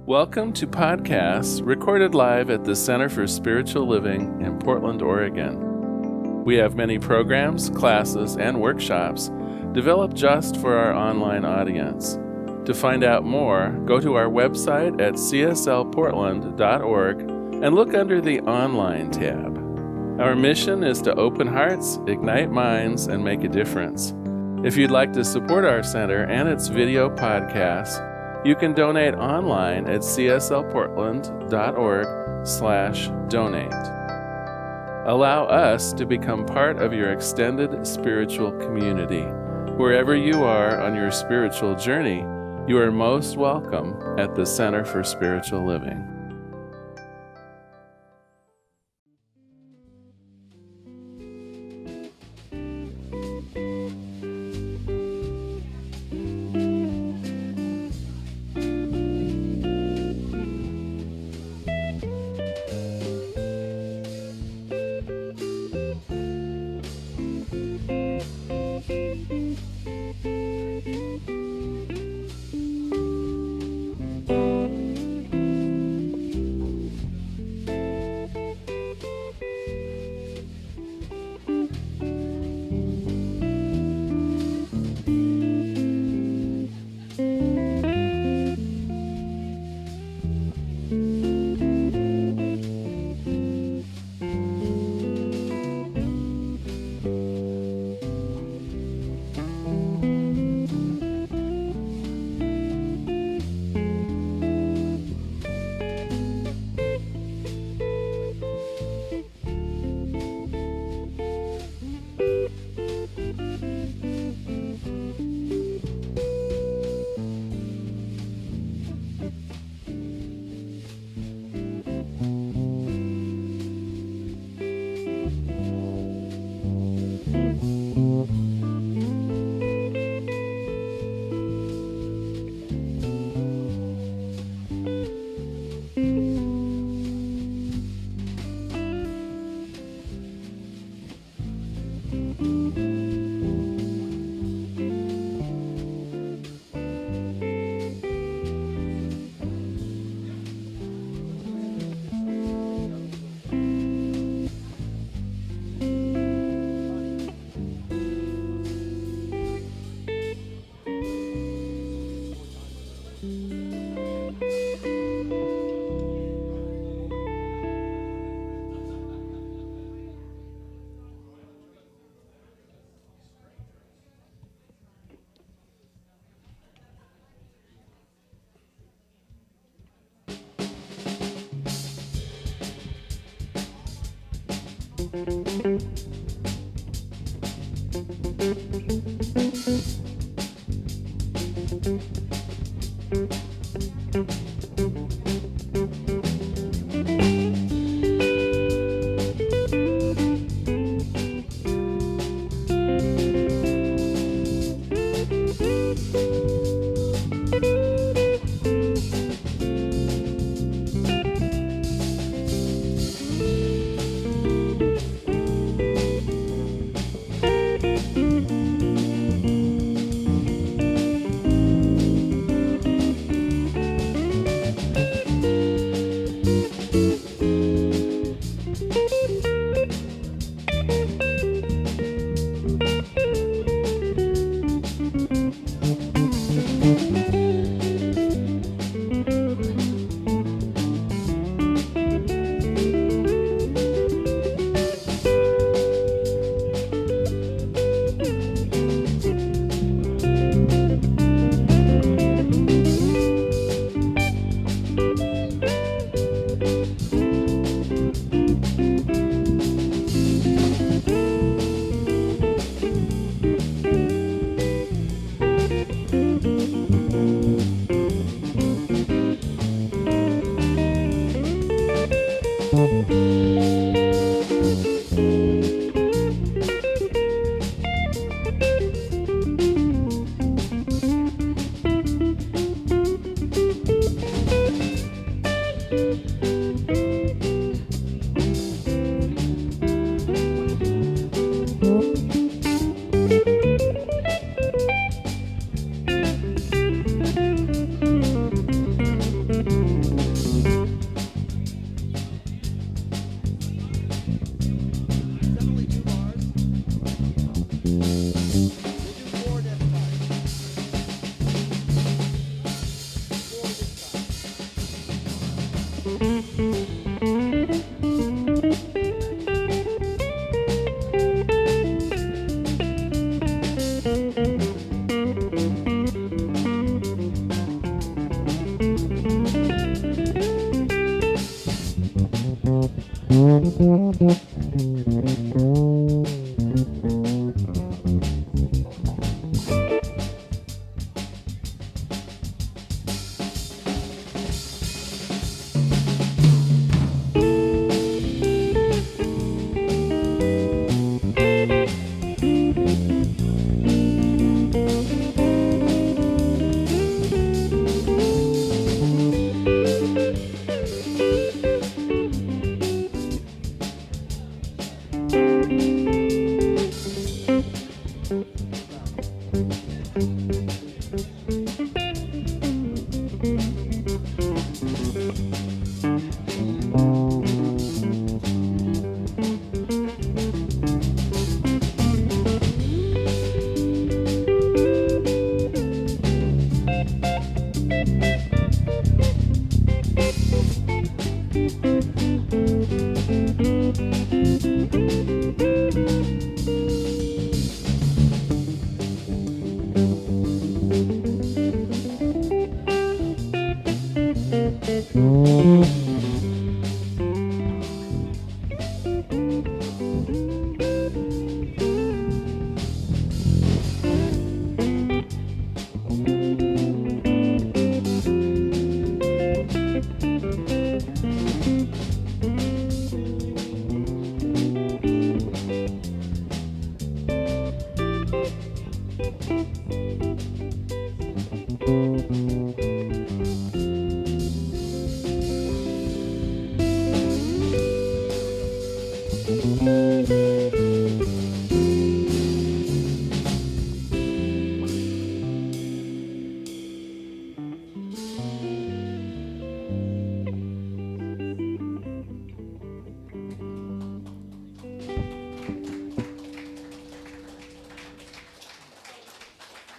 Welcome to podcasts recorded live at the Center for Spiritual Living in Portland, Oregon. We have many programs, classes, and workshops developed just for our online audience. To find out more, go to our website at cslportland.org and look under the Online tab. Our mission is to open hearts, ignite minds, and make a difference. If you'd like to support our center and its video podcasts, you can donate online at cslportland.org/donate. Allow us to become part of your extended spiritual community. Wherever you are on your spiritual journey, you are most welcome at the Center for Spiritual Living.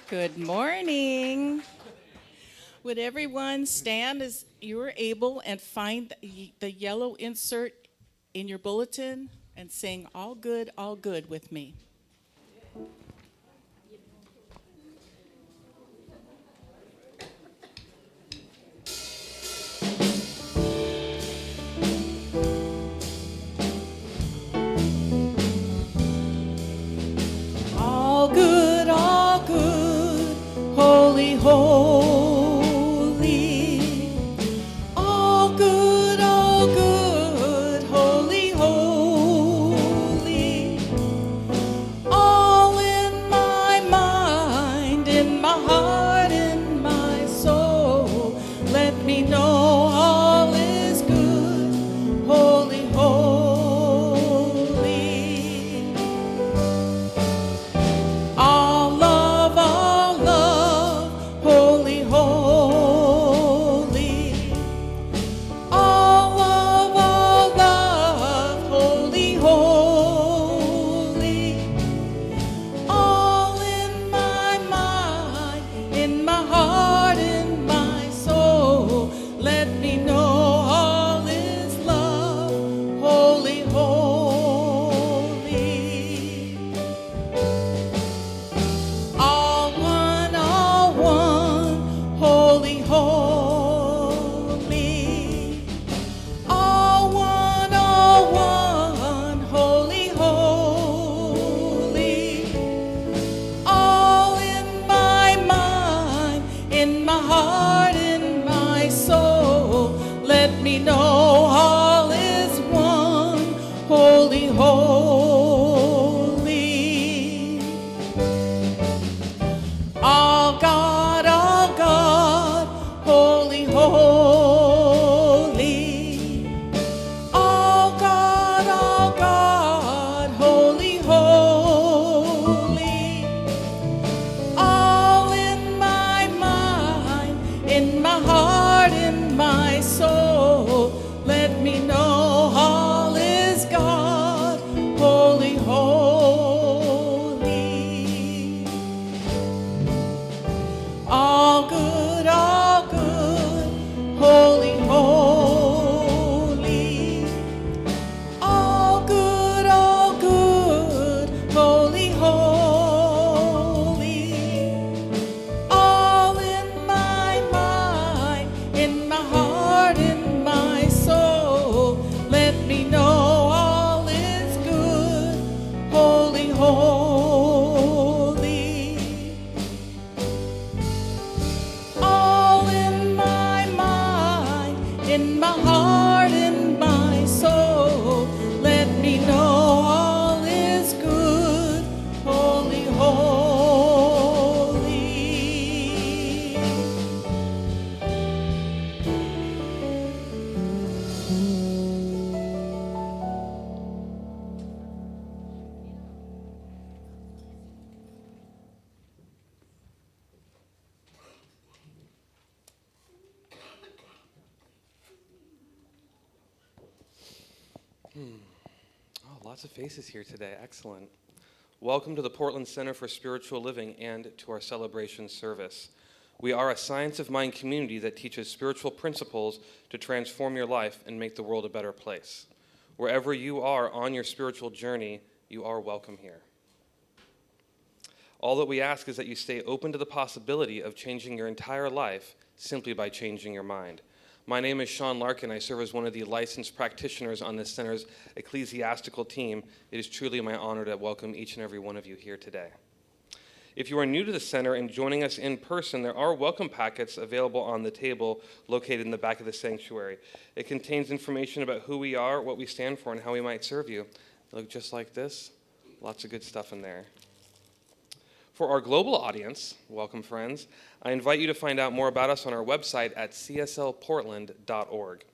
Good morning. Would everyone stand as you are able and find the yellow insert in your bulletin and sing all good with me? All good, holy, holy. All good, holy, holy. All in my mind, in my heart, in my soul. Let me know all is good, holy, holy. All love, holy, holy. All love, holy, holy. All in my mind, in my heart, in my soul. Let me know all is love, holy, holy. All one, holy, holy. All one, holy, holy. All in my mind, in my heart, in my soul. Let me know all is one, holy, holy. All God, holy. Oh, lots of faces here today. Excellent. Welcome to the Portland Center for Spiritual Living and to our celebration service. We are a science of mind community that teaches spiritual principles to transform your life and make the world a better place. Wherever you are on your spiritual journey, you are welcome here. All that we ask is that you stay open to the possibility of changing your entire life simply by changing your mind. My name is Sean Larkin. I serve as one of the licensed practitioners on this center's ecclesiastical team. It is truly my honor to welcome each and every one of you here today. If you are new to the center and joining us in person, there are welcome packets available on the table located in the back of the sanctuary. It contains information about who we are, what we stand for, and how we might serve you. They look just like this. Lots of good stuff in there. For our global audience, welcome friends, I invite you to find out more about us on our website at cslportland.org.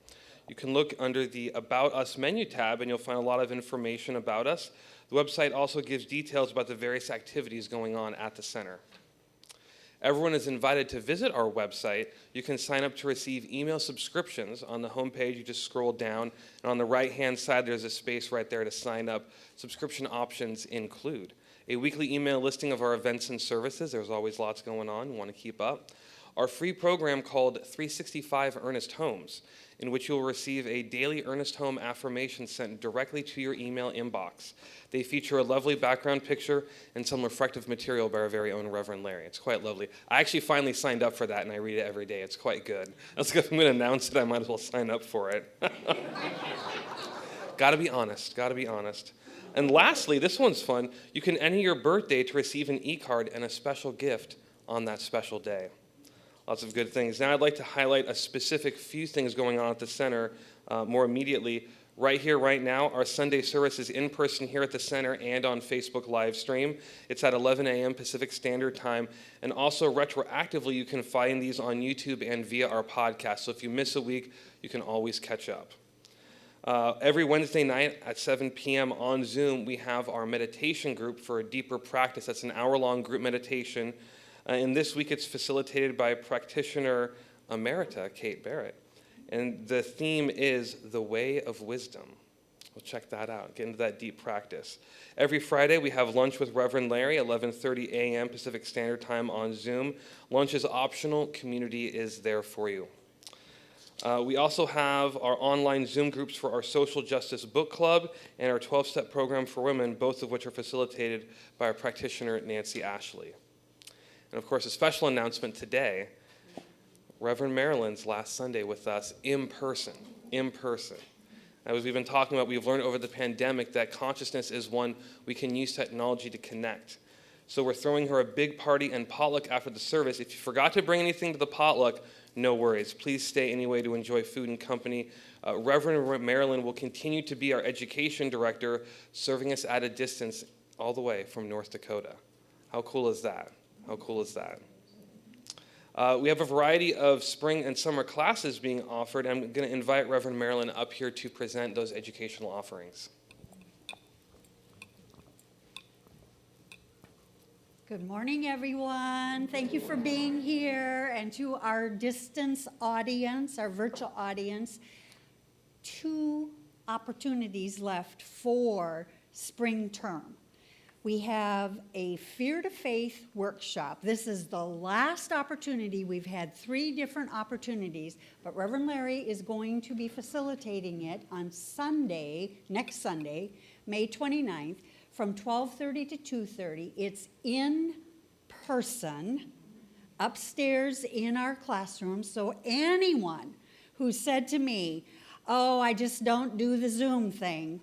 You can look under the About Us menu tab and you'll find a lot of information about us. The website also gives details about the various activities going on at the center. Everyone is invited to visit our website. You can sign up to receive email subscriptions. On the homepage, you just scroll down, and on the right-hand side, there's a space right there to sign up. Subscription options include a weekly email listing of our events and services. There's always lots going on. You want to keep up. Our free program called 365 Earnest Homes, in which you'll receive a daily Earnest Home affirmation sent directly to your email inbox. They feature a lovely background picture and some reflective material by our very own Reverend Larry. It's quite lovely. I actually finally signed up for that, and I read it every day. It's quite good. If I'm going to announce it, I might as well sign up for it. Gotta be honest. And lastly, this one's fun. You can enter your birthday to receive an e-card and a special gift on that special day. Lots of good things. Now I'd like to highlight a specific few things going on at the center more immediately. Right here, right now, our Sunday service is in person here at the center and on Facebook live stream. It's at 11 a.m. Pacific Standard Time. And also retroactively, you can find these on YouTube and via our podcast. So if you miss a week, you can always catch up. Every Wednesday night at 7 p.m. on Zoom, we have our meditation group for a deeper practice. That's an hour-long group meditation. And this week it's facilitated by practitioner emerita, Kate Barrett. And the theme is the way of wisdom. We'll check that out, get into that deep practice. Every Friday we have lunch with Reverend Larry, 11:30 a.m. Pacific Standard Time on Zoom. Lunch is optional. Community is there for you. We also have our online Zoom groups for our Social Justice Book Club and our 12-step program for women, both of which are facilitated by our practitioner, Nancy Ashley. And of course, a special announcement today, Reverend Marilyn's last Sunday with us in person. As we've been talking about, we've learned over the pandemic that consciousness is one we can use technology to connect. So we're throwing her a big party and potluck after the service. If you forgot to bring anything to the potluck, no worries. Please stay anyway to enjoy food and company. Reverend Marilyn will continue to be our education director, serving us at a distance all the way from North Dakota. How cool is that? We have a variety of spring and summer classes being offered. I'm going to invite Reverend Marilyn up here to present those educational offerings. Good morning, everyone. Thank you for being here. And to our distance audience, our virtual audience, 2 opportunities left for spring term. We have a Fear to Faith workshop. This is the last opportunity. We've had 3 different opportunities, but Reverend Larry is going to be facilitating it on Sunday, next Sunday, May 29th, from 12:30 to 2:30. It's in person, upstairs in our classroom, so anyone who said to me, oh, I just don't do the Zoom thing,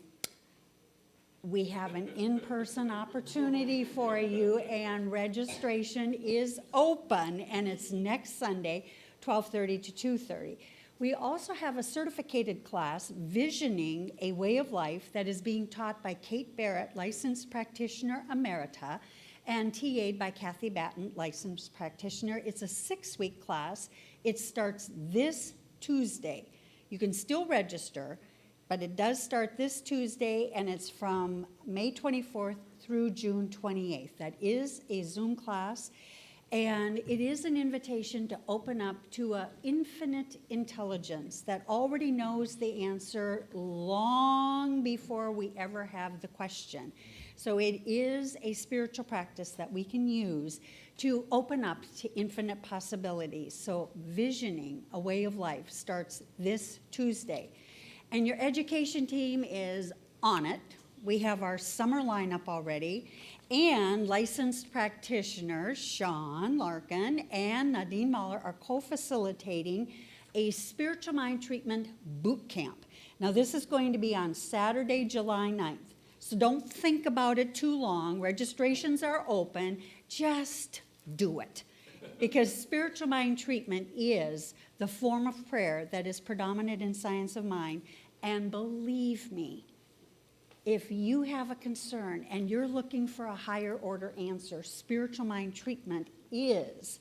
we have an in-person opportunity for you, and registration is open, and it's next Sunday, 12:30 to 2:30. We also have a certificated class, Visioning a Way of Life, that is being taught by Kate Barrett, licensed practitioner emerita, and TA'd by Kathy Batten, licensed practitioner. It's a 6-week class. It starts this Tuesday. You can still register, but it does start this Tuesday, and it's from May 24th through June 28th. That is a Zoom class. And it is an invitation to open up to an infinite intelligence that already knows the answer long before we ever have the question. So it is a spiritual practice that we can use to open up to infinite possibilities. So visioning a way of life starts this Tuesday. And your education team is on it. We have our summer lineup already. And licensed practitioners, Sean Larkin and Nadine Mahler, are co-facilitating a spiritual mind treatment boot camp. Now, this is going to be on Saturday, July 9th. So don't think about it too long. Registrations are open. Just do it. Because spiritual mind treatment is the form of prayer that is predominant in science of mind. And believe me, if you have a concern and you're looking for a higher order answer, spiritual mind treatment is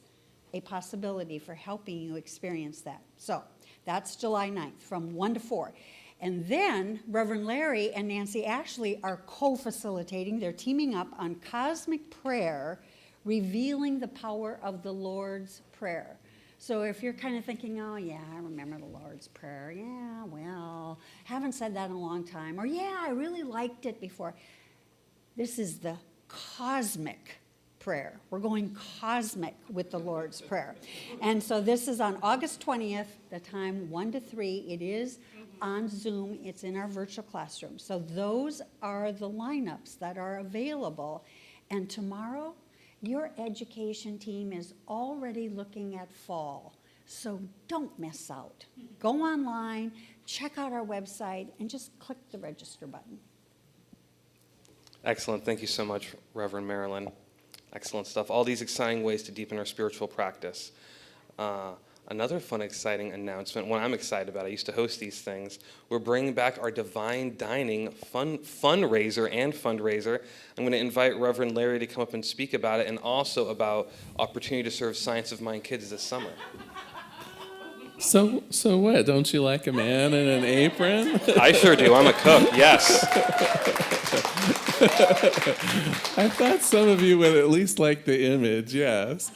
a possibility for helping you experience that. So that's July 9th from 1 to 4. And then Reverend Larry and Nancy Ashley are co-facilitating. They're teaming up on Cosmic Prayer, revealing the power of the Lord's Prayer. So if you're kind of thinking, oh, yeah, I remember the Lord's Prayer. Yeah, well, haven't said that in a long time. Or, yeah, I really liked it before. This is the cosmic prayer. We're going cosmic with the Lord's Prayer. And so this is on August 20th, the time 1 to 3. It is on Zoom. It's in our virtual classroom. So those are the lineups that are available. And tomorrow, your education team is already looking at fall, so don't miss out. Go online, check out our website, and just click the register button. Excellent. Thank you so much, Reverend Marilyn. Excellent stuff. All these exciting ways to deepen our spiritual practice. Another fun, exciting announcement, one I'm excited about, I used to host these things, we're bringing back our Divine Dining fundraiser. I'm going to invite Reverend Larry to come up and speak about it, and also about opportunity to serve Science of Mind kids this summer. So what? Don't you like a man in an apron? I sure do. I'm a cook, yes. I thought some of you would at least like the image, yes.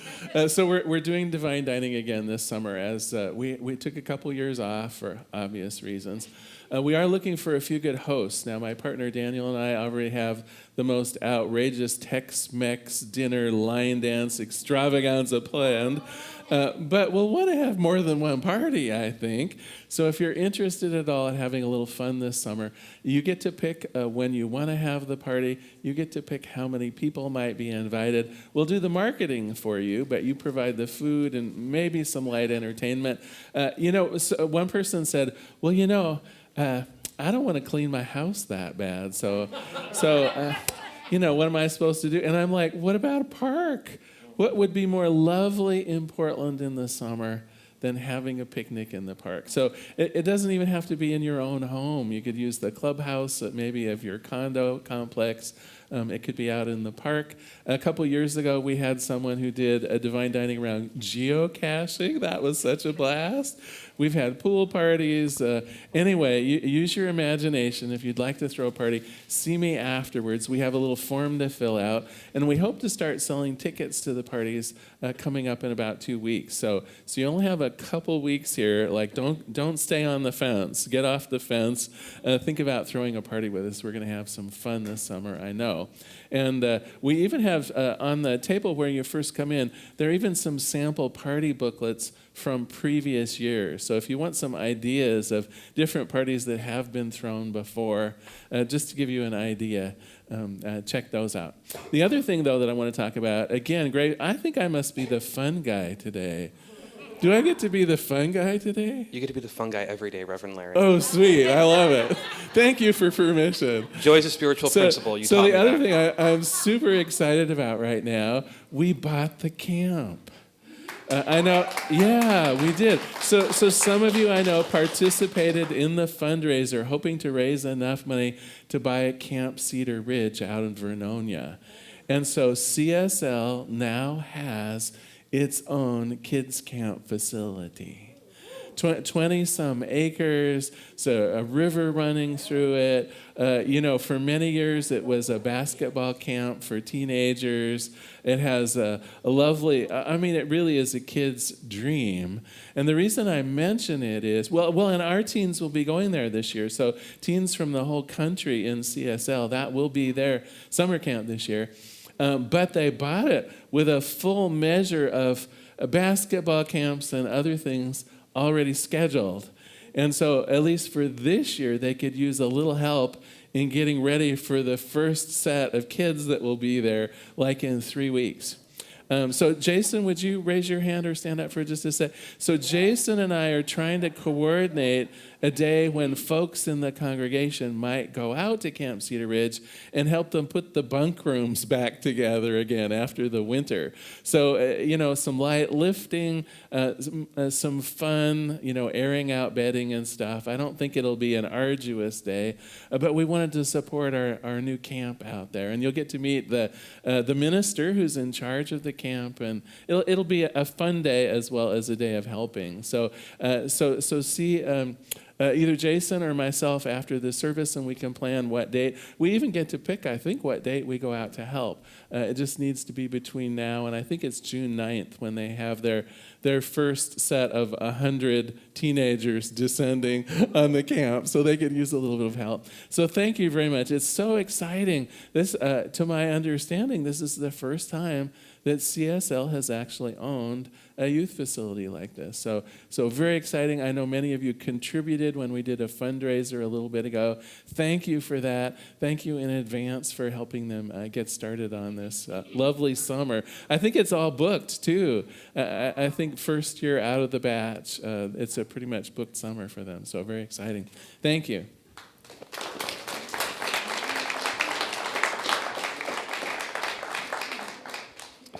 So we're doing Divine Dining again this summer, as we took a couple years off for obvious reasons. We are looking for a few good hosts. Now, my partner Daniel and I already have the most outrageous Tex-Mex dinner line dance extravaganza planned. But we'll want to have more than one party, I think. So if you're interested at all in having a little fun this summer, you get to pick when you want to have the party. You get to pick how many people might be invited. We'll do the marketing for you, but you provide the food and maybe some light entertainment. So one person said, well, I don't want to clean my house that bad. So what am I supposed to do? And I'm like, what about a park? What would be more lovely in Portland in the summer than having a picnic in the park? So it doesn't even have to be in your own home. You could use the clubhouse maybe of your condo complex. It could be out in the park. A couple years ago, we had someone who did a Divine Dining around geocaching. That was such a blast. We've had pool parties. Anyway, use your imagination. If you'd like to throw a party, see me afterwards. We have a little form to fill out, and we hope to start selling tickets to the parties coming up in about 2 weeks. So you only have a couple weeks here. Like, don't stay on the fence. Get off the fence. Think about throwing a party with us. We're going to have some fun this summer, I know. And we even have on the table where you first come in, there are even some sample party booklets from previous years. So if you want some ideas of different parties that have been thrown before, just to give you an idea, check those out. The other thing, though, that I want to talk about, again, Greg, I think I must be the fun guy today. Do I get to be the fun guy today? You get to be the fun guy every day, Reverend Larry. Oh, sweet. I love it. Thank you for permission. Joy is a spiritual principle. You so taught me the other that. thing I'm super excited about right now, we bought the camp. I know, yeah, we did. So some of you I know participated in the fundraiser, hoping to raise enough money to buy a Camp Cedar Ridge out in Vernonia. And so CSL now has its own kids camp facility. 20 some acres, so a river running through it. For many years it was a basketball camp for teenagers. It has a lovely, it really is a kid's dream. And the reason I mention it is, and our teens will be going there this year. So teens from the whole country in CSL, that will be their summer camp this year. But they bought it with a full measure of basketball camps and other things already scheduled. And so at least for this year, they could use a little help in getting ready for the first set of kids that will be there, like in 3 weeks. So Jason, would you raise your hand or stand up for just a sec? So Jason and I are trying to coordinate a day when folks in the congregation might go out to Camp Cedar Ridge and help them put the bunk rooms back together again after the winter. So, some light lifting, some fun, airing out bedding and stuff. I don't think it'll be an arduous day, but we wanted to support our new camp out there. And you'll get to meet the minister who's in charge of the camp, and it'll be a fun day as well as a day of helping. So see either Jason or myself after the service, and we can plan what date. We even get to pick, I think, what date we go out to help. It just needs to be between now and I think it's June 9th when they have their first set of 100 teenagers descending on the camp, so they could use a little bit of help. So thank you very much. It's so exciting. This, to my understanding, this is the first time that CSL has actually owned a youth facility like this. So very exciting. I know many of you contributed when we did a fundraiser a little bit ago. Thank you for that. Thank you in advance for helping them get started on this lovely summer. I think it's all booked too. I think first year out of the batch, it's a pretty much booked summer for them. So very exciting. Thank you.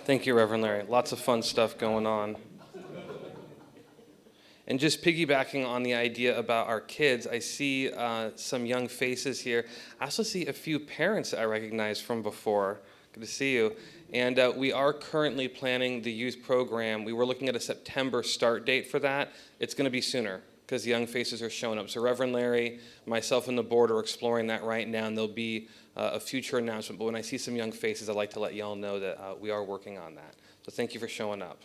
Thank you, Reverend Larry. Lots of fun stuff going on. And just piggybacking on the idea about our kids, I see some young faces here. I also see a few parents that I recognize from before. Good to see you. And we are currently planning the youth program. We were looking at a September start date for that. It's going to be sooner because the young faces are showing up. So Reverend Larry, myself, and the board are exploring that right now, and there'll be a future announcement. But when I see some young faces, I'd like to let y'all know that we are working on that. So thank you for showing up.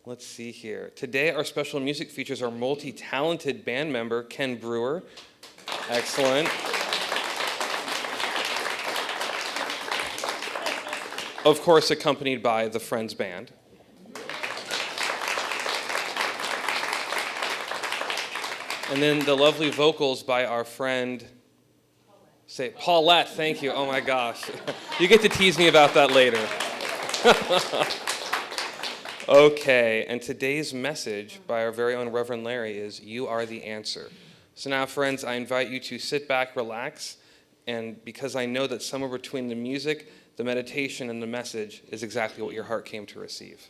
Let's see here. Today, our special music features our multi-talented band member, Ken Brewer. Excellent. Of course, accompanied by the Friends Band. And then the lovely vocals by our friend, Paulette, thank you. Oh my gosh. You get to tease me about that later. Okay, and today's message by our very own Reverend Larry is, you are the answer. So now, friends, I invite you to sit back, relax, and because I know that somewhere between the music, the meditation, and the message is exactly what your heart came to receive.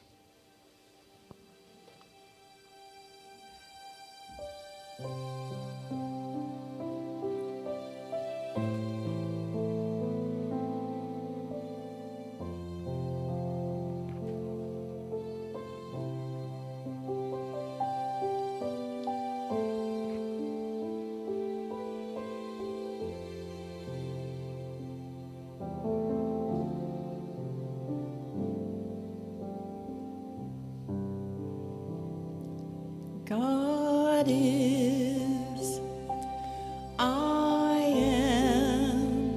God is, I am,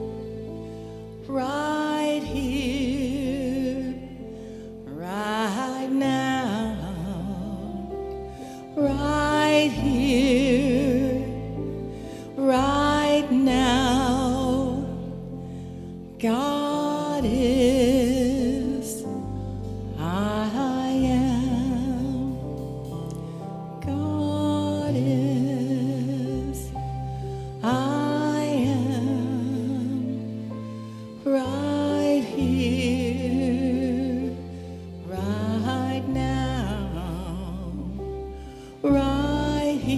right here, right now, right here, right now. God is, I am. God is, I am, right here, right now, right here.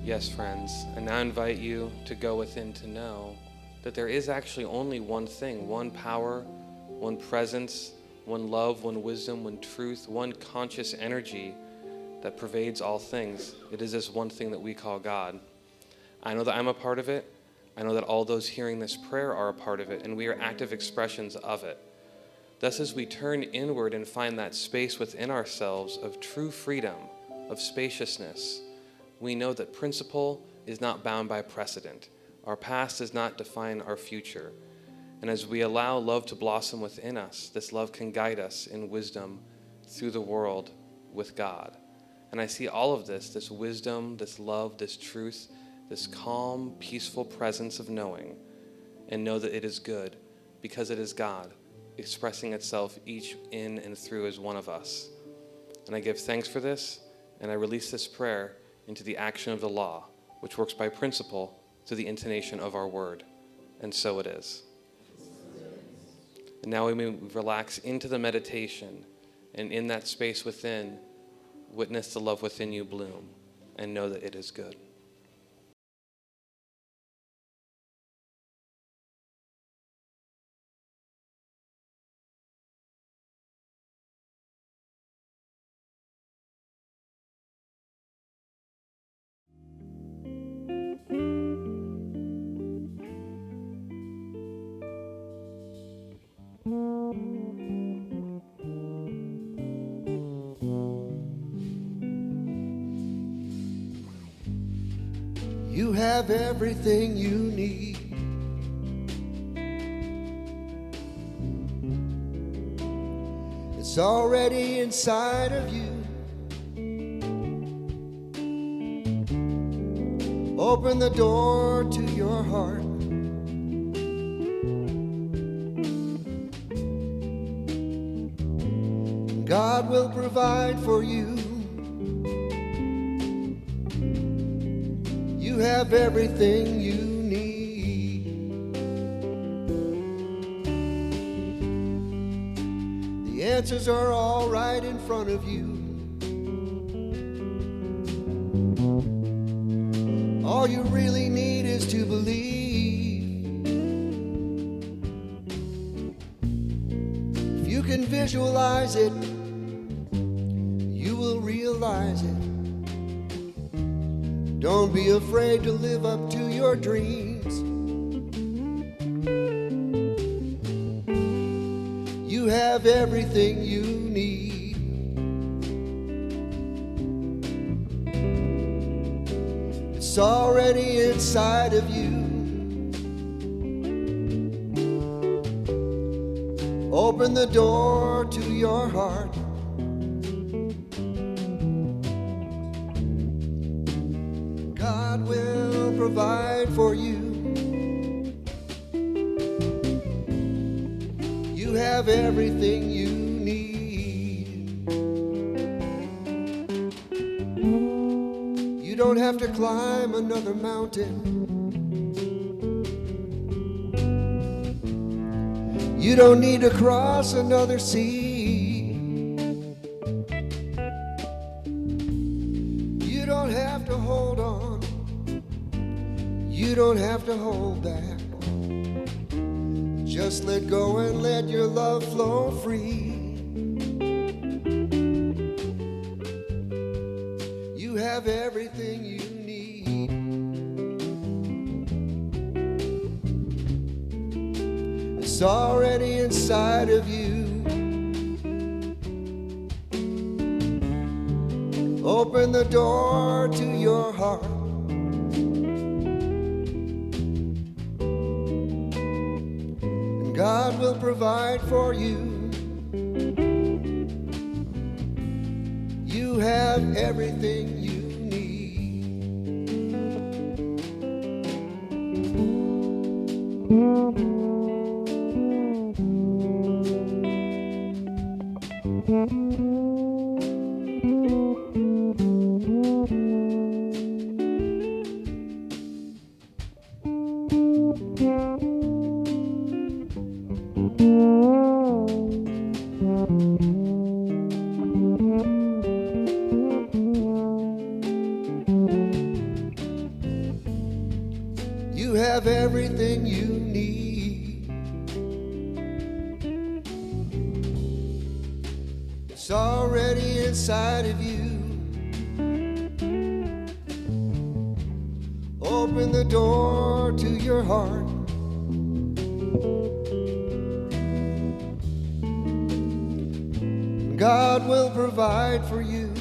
Yes, friends, I now invite you to go within to know that there is actually only one thing, one power, one presence, one love, one wisdom, one truth, one conscious energy that pervades all things. It is this one thing that we call God. I know that I'm a part of it. I know that all those hearing this prayer are a part of it, and we are active expressions of it. Thus, as we turn inward and find that space within ourselves of true freedom, of spaciousness, we know that principle is not bound by precedent. Our past does not define our future. And as we allow love to blossom within us, this love can guide us in wisdom through the world with God. And I see all of this wisdom, this love, this truth, this calm, peaceful presence of knowing, and know that it is good because it is God expressing itself each in and through as one of us. And I give thanks for this, and I release this prayer into the action of the law, which works by principle through the intonation of our word. And so it is. And now we may relax into the meditation, and in that space within, witness the love within you bloom, and know that it is good. You have everything you need. It's already inside of you. Open the door to your heart. God will provide for you. You have everything you need. The answers are all right in front of you. All you really need is to believe. If you can visualize it, you will realize it. Don't be afraid to live up to your dreams. You have everything you need. It's already inside of you. Open the door to your heart. God will provide for you. You have everything you need. You don't have to climb another mountain. You don't need to cross another sea. You don't have to hold on. You don't have to hold back. Just let go and let your love flow free. You have everything you need. It's already inside of you. Open the door to your heart. God will provide for you. You have everything you need. have everything you need. It's already inside of you. Open the door to your heart. God will provide for you.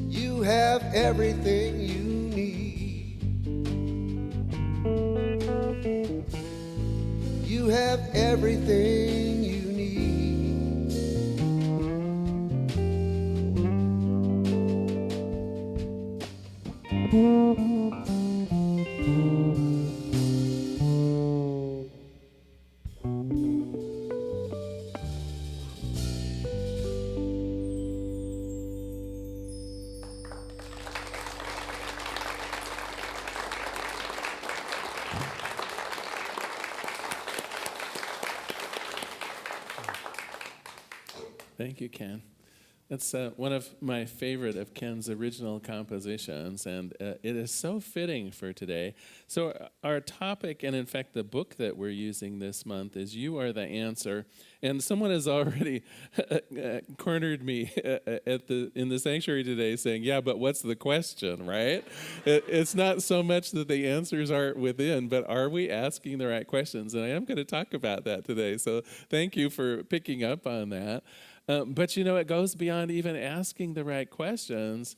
You have everything you need. You have everything you need. Thank you, Ken. That's one of my favorite of Ken's original compositions, and it is so fitting for today. So our topic, and in fact the book that we're using this month, is You Are the Answer. And someone has already cornered me in the sanctuary today saying, yeah, but what's the question, right? It's not so much that the answers aren't within, but are we asking the right questions? And I am going to talk about that today. So thank you for picking up on that. But it goes beyond even asking the right questions.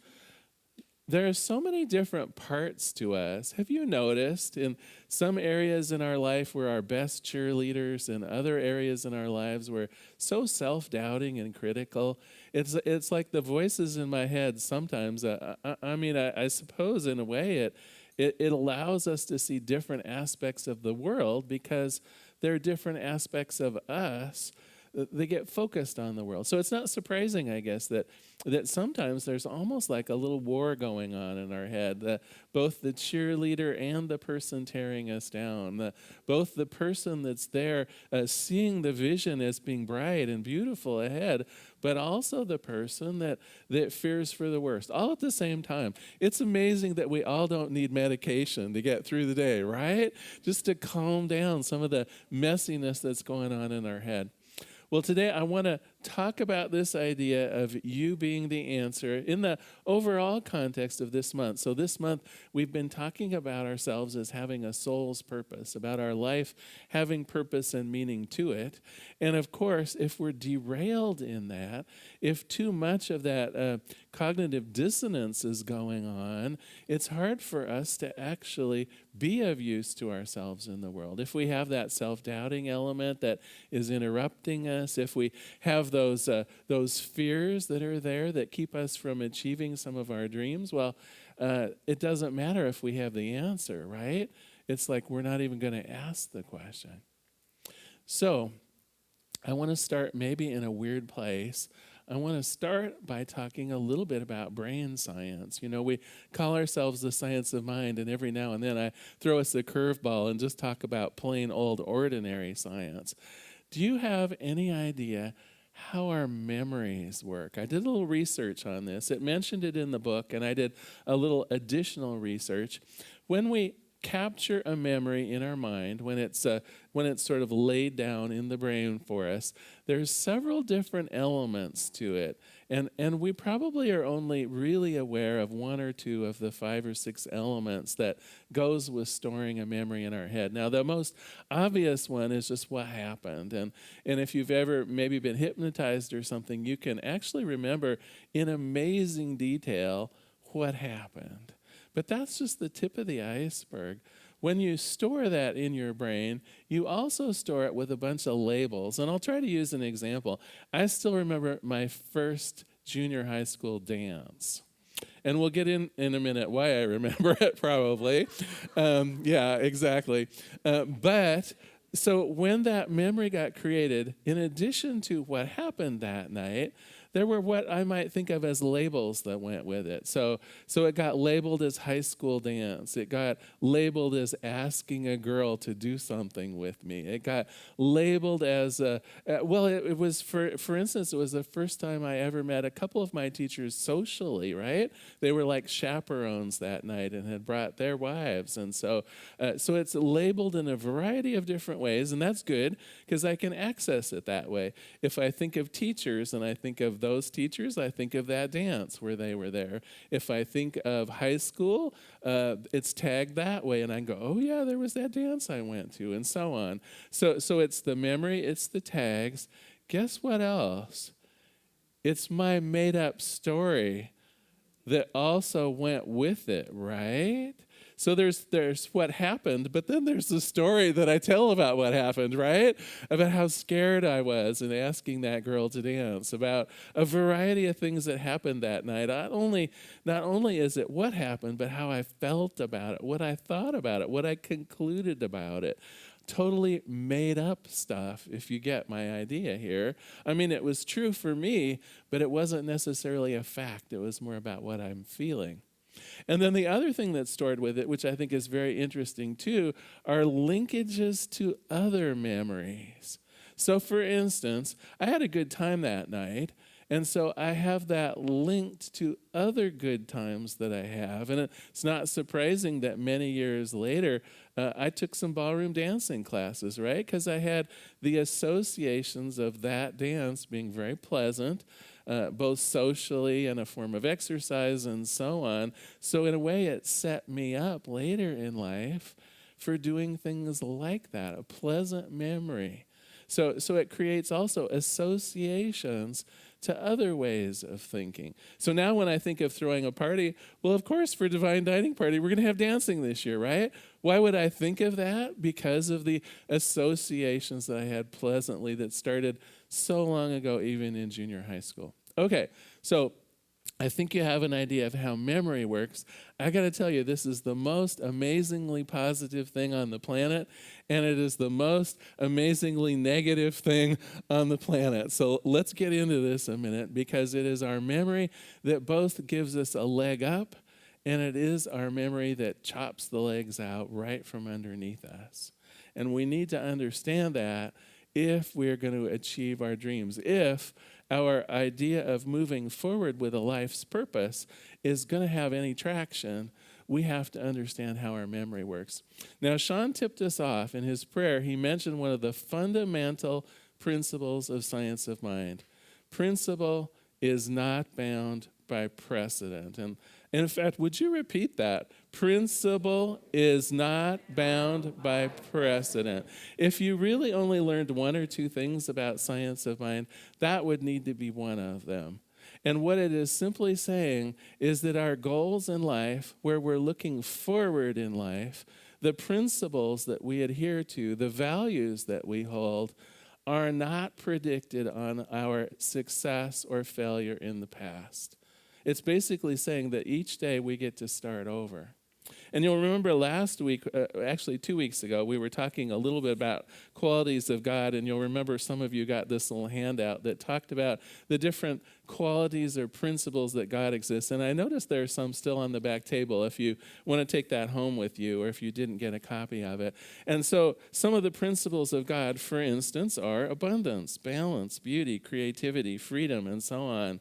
There are so many different parts to us. Have you noticed in some areas in our life we're our best cheerleaders, and other areas in our lives we're so self-doubting and critical? It's like the voices in my head sometimes. I suppose in a way it allows us to see different aspects of the world because there are different aspects of us. They get focused on the world. So it's not surprising, I guess, that sometimes there's almost like a little war going on in our head. Both the cheerleader and the person tearing us down. Both the person that's there seeing the vision as being bright and beautiful ahead, but also the person that fears for the worst, all at the same time. It's amazing that we all don't need medication to get through the day, right? Just to calm down some of the messiness that's going on in our head. Well, today I want to talk about this idea of you being the answer in the overall context of this month. So this month we've been talking about ourselves as having a soul's purpose, about our life having purpose and meaning to it. And of course, if we're derailed in that, if too much of that cognitive dissonance is going on, it's hard for us to actually be of use to ourselves in the world. If we have that self-doubting element that is interrupting us, if we have those fears that are there that keep us from achieving some of our dreams, well, it doesn't matter if we have the answer, right? It's like we're not even going to ask the question. So I want to start maybe in a weird place. I want to start by talking a little bit about brain science. We call ourselves the science of mind, and every now and then I throw us a curveball and just talk about plain old ordinary science. Do you have any idea how our memories work? I did a little research on this. It mentioned it in the book, and I did a little additional research. When we capture a memory in our mind, when it's sort of laid down in the brain for us, there's several different elements to it. And we probably are only really aware of one or two of the 5 or 6 elements that goes with storing a memory in our head. Now, the most obvious one is just what happened. And if you've ever maybe been hypnotized or something, you can actually remember in amazing detail what happened. But that's just the tip of the iceberg. When you store that in your brain, you also store it with a bunch of labels. And I'll try to use an example. I still remember my first junior high school dance. And we'll get in a minute why I remember it, probably. Yeah, exactly. But so when that memory got created, in addition to what happened that night, there were what I might think of as labels that went with it. So it got labeled as high school dance. It got labeled as asking a girl to do something with me. It got labeled as, it was, for instance, it was the first time I ever met a couple of my teachers socially, right? They were like chaperones that night and had brought their wives. And so it's labeled in a variety of different ways, and that's good because I can access it that way. If I think of teachers and I think of those teachers, I think of that dance where they were there. If I think of high school, it's tagged that way, and I go, oh yeah, there was that dance I went to, and so on. So it's the memory, it's the tags. Guess what else? It's my made-up story that also went with it, right? So there's what happened, but then there's the story that I tell about what happened, right? About how scared I was in asking that girl to dance, about a variety of things that happened that night. Not only is it what happened, but how I felt about it, what I thought about it, what I concluded about it. Totally made up stuff, if you get my idea here. I mean, it was true for me, but it wasn't necessarily a fact. It was more about what I'm feeling. And then the other thing that's stored with it, which I think is very interesting too, are linkages to other memories. So for instance, I had a good time that night, and so I have that linked to other good times that I have. And it's not surprising that many years later, I took some ballroom dancing classes, right? Because I had the associations of that dance being very pleasant, both socially and a form of exercise and so on. So in a way, it set me up later in life for doing things like that, a pleasant memory. So it creates also associations to other ways of thinking. So now when I think of throwing a party, well, of course, for Divine Dining Party, we're going to have dancing this year, right? Why would I think of that? Because of the associations that I had pleasantly that started so long ago, even in junior high school. Okay, so I think you have an idea of how memory works. I got to tell you, this is the most amazingly positive thing on the planet, and it is the most amazingly negative thing on the planet. So let's get into this a minute, because it is our memory that both gives us a leg up, and it is our memory that chops the legs out right from underneath us. And we need to understand that if we're going to achieve our dreams, if our idea of moving forward with a life's purpose is going to have any traction, we have to understand how our memory works. Now, Sean tipped us off in his prayer. He mentioned one of the fundamental principles of science of mind. Principle is not bound by precedent. And in fact, would you repeat that? Principle is not bound by precedent. If you really only learned one or two things about science of mind, that would need to be one of them. And what it is simply saying is that our goals in life, where we're looking forward in life, the principles that we adhere to, the values that we hold, are not predicted on our success or failure in the past. It's basically saying that each day we get to start over. And you'll remember last week, actually 2 weeks ago, we were talking a little bit about qualities of God, and you'll remember some of you got this little handout that talked about the different qualities or principles that God exists. And I noticed there are some still on the back table if you want to take that home with you or if you didn't get a copy of it. And so some of the principles of God, for instance, are abundance, balance, beauty, creativity, freedom, and so on.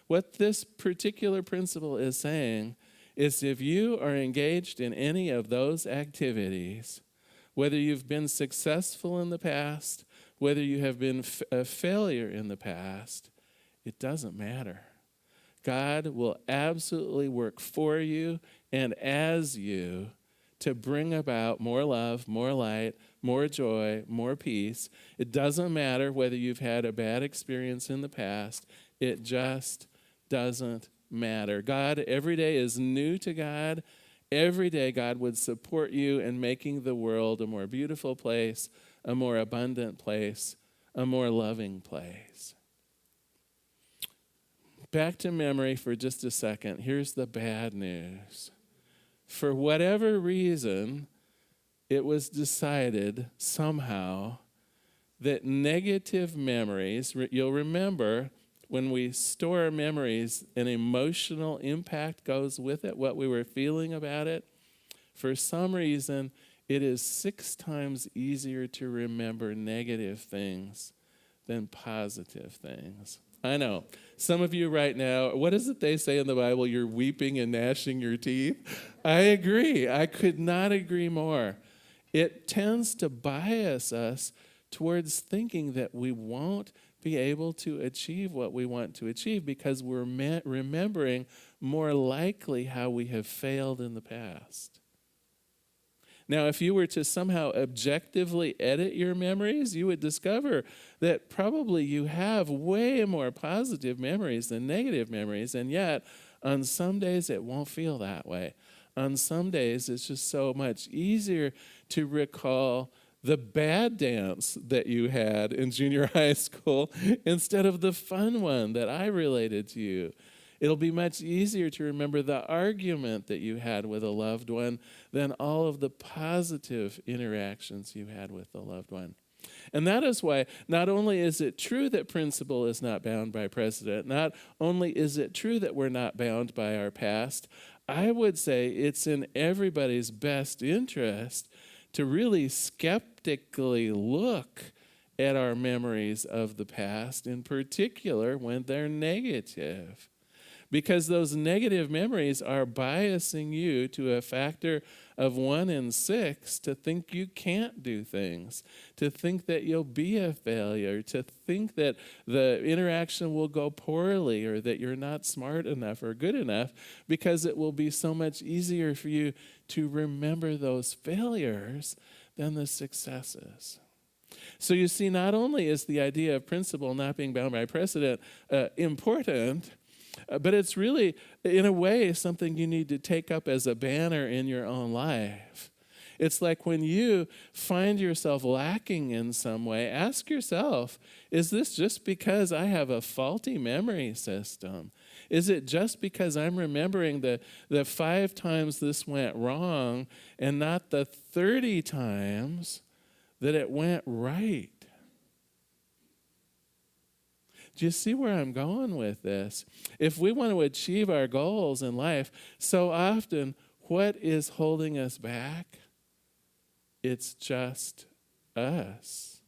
What this particular principle is saying is if you are engaged in any of those activities, whether you've been successful in the past, whether you have been a failure in the past, it doesn't matter. God will absolutely work for you and as you to bring about more love, more light, more joy, more peace. It doesn't matter whether you've had a bad experience in the past. It just doesn't matter. God, every day is new to God. Every day God would support you in making the world a more beautiful place, a more abundant place, a more loving place. Back to memory for just a second. Here's the bad news. For whatever reason, it was decided somehow that negative memories, you'll remember, when we store memories, an emotional impact goes with it, what we were feeling about it. For some reason, it is 6 times easier to remember negative things than positive things. I know. Some of you right now, what is it they say in the Bible? You're weeping and gnashing your teeth. I agree. I could not agree more. It tends to bias us towards thinking that we won't be able to achieve what we want to achieve because we're remembering more likely how we have failed in the past. Now, if you were to somehow objectively edit your memories, you would discover that probably you have way more positive memories than negative memories, and yet on some days it won't feel that way. On some days it's just so much easier to recall the bad dance that you had in junior high school instead of the fun one that I related to you. It'll be much easier to remember the argument that you had with a loved one than all of the positive interactions you had with the loved one. And that is why not only is it true that principle is not bound by precedent, not only is it true that we're not bound by our past, I would say it's in everybody's best interest to really skeptically look at our memories of the past, in particular when they're negative. Because those negative memories are biasing you to a factor of 1 in 6 to think you can't do things, to think that you'll be a failure, to think that the interaction will go poorly or that you're not smart enough or good enough, because it will be so much easier for you to remember those failures than the successes. So you see, not only is the idea of principle not being bound by precedent important, but it's really, in a way, something you need to take up as a banner in your own life. It's like when you find yourself lacking in some way, ask yourself, is this just because I have a faulty memory system? Is it just because I'm remembering the 5 times this went wrong and not the 30 times that it went right? Do you see where I'm going with this? If we want to achieve our goals in life, so often, what is holding us back? It's just us.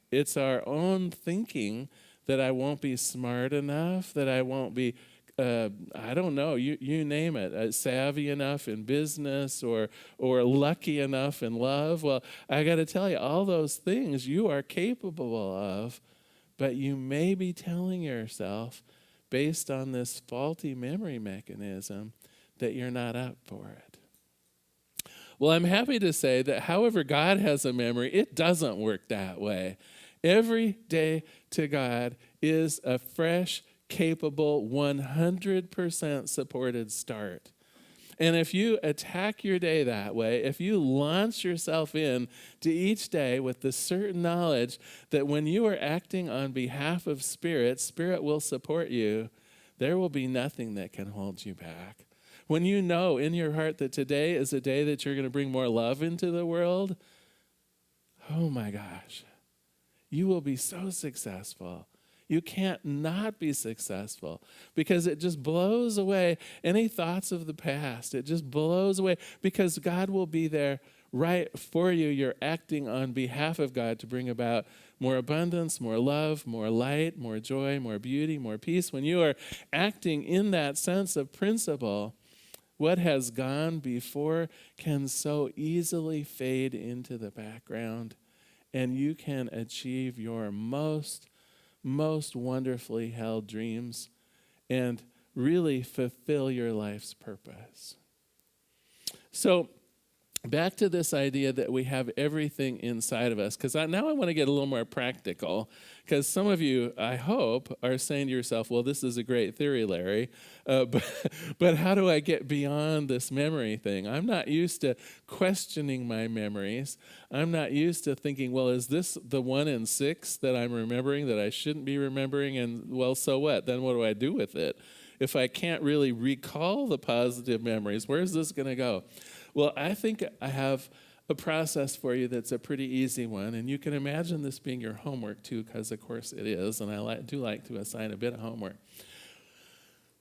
It's our own thinking that I won't be smart enough, that I won't be, I don't know, you name it, savvy enough in business or lucky enough in love. Well, I got to tell you, all those things you are capable of, but you may be telling yourself, based on this faulty memory mechanism, that you're not up for it. Well, I'm happy to say that however God has a memory, it doesn't work that way. Every day to God is a fresh, capable, 100% supported start. And if you attack your day that way, if you launch yourself in to each day with the certain knowledge that when you are acting on behalf of Spirit, Spirit will support you, there will be nothing that can hold you back. When you know in your heart that today is a day that you're going to bring more love into the world, oh my gosh, you will be so successful. You can't not be successful because it just blows away any thoughts of the past. It just blows away because God will be there right for you. You're acting on behalf of God to bring about more abundance, more love, more light, more joy, more beauty, more peace. When you are acting in that sense of principle, what has gone before can so easily fade into the background, and you can achieve your most wonderfully held dreams and really fulfill your life's purpose. So back to this idea that we have everything inside of us, because now I want to get a little more practical, because some of you, I hope, are saying to yourself, well, this is a great theory, Larry, but how do I get beyond this memory thing? I'm not used to questioning my memories. I'm not used to thinking, well, is this the 1 in 6 that I'm remembering that I shouldn't be remembering? And, well, so what? Then what do I do with it? If I can't really recall the positive memories, where's this going to go? Well, I think I have a process for you that's a pretty easy one, and you can imagine this being your homework too, because of course it is, and I do like to assign a bit of homework.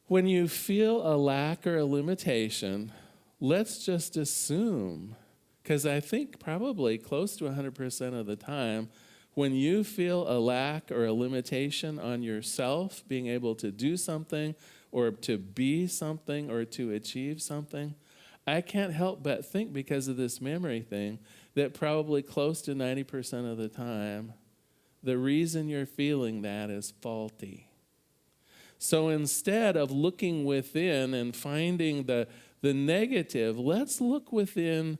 When you feel a lack or a limitation, let's just assume, because I think probably close to 100% of the time, when you feel a lack or a limitation on yourself, being able to do something or to be something or to achieve something, I can't help but think, because of this memory thing, that probably close to 90% of the time, the reason you're feeling that is faulty. So instead of looking within and finding the negative, let's look within